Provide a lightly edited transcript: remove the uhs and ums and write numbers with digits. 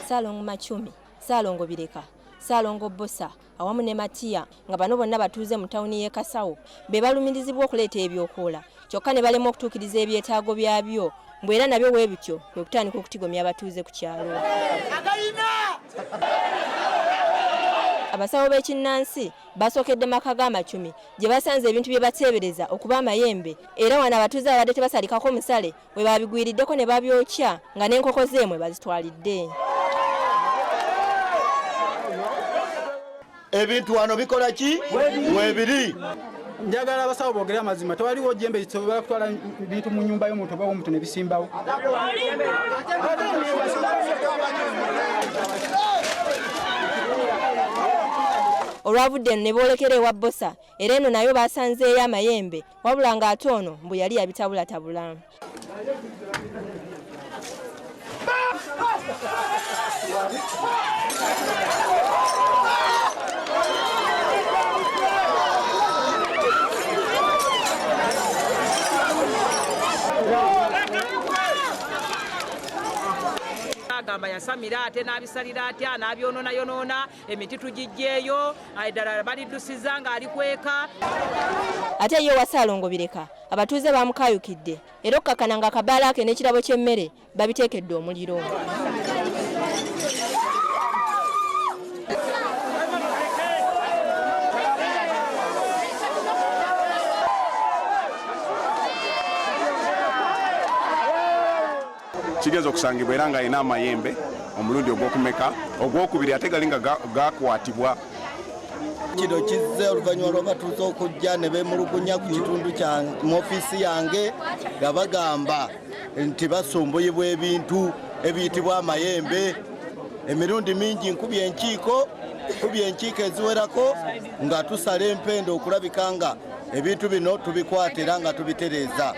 Ssaalongo Machumi, Ssaalongo Bireka, Ssaalongo Bosa awamu ne Matiya nga bano bonna batuuze mu tawuni y'e Kasawo be balumirizibwa okuleeta ebyokola kyokka ne balema okutuukiriza ebyetaago byabyo mbwe era nabyo bwe bityo kwe kutandika okutigomya abatuuze ku kyalo. Abasawo b'ekinnansi basookedde maka g'Amachumi gye basanze ebintu bye bateebereza okuba amayembe era wano abatuuze abadde tebasalikako musale bwe babigwiriddeko ne babyokya nga n'enkoko zeemwe bazitwalidde. Ebintu wano bikola ki? Mwebiri. Njagala abasawo boogere amazima tewaliwo jjembe lisobola kutwala bintu mu nnyumba y'omuntu oba omuntu ne bisimbawo. Olwavudde eno ne boolekera ewa Bosa era eno nayo basanzeeyo amayembe wabula ng'ate ono mbu yali yabitabulatabula. Agamba yasamira ate n'abisalira atya n'abyonoona emiti tugijjeeyo ddala baliddusiza ng'ali kweka. Ate ye wa Ssaalongo Bireka abatuuze bamukayukidde era okukakana nga akabaala ke n'ekirabo ky'emmere babiteekedde omuliro. Kigezo okusangibwa era nga alina amayembe omulundi ogw'okumeka ogwokubiri ate gali nga gakwatibwa. Kino kizze oluvannyuma lw'abatuuze okujja ne beemulugunya ku kitundu mu ofiisi yange nga bagamba nti basumbuyibwa ebintu ebiyitibwa amayembe. Emirundi mingi nkubye enkiiko eziwerako nga tusala empenda okulabika nga ebintu bino tubikwata era nga tubitereeza.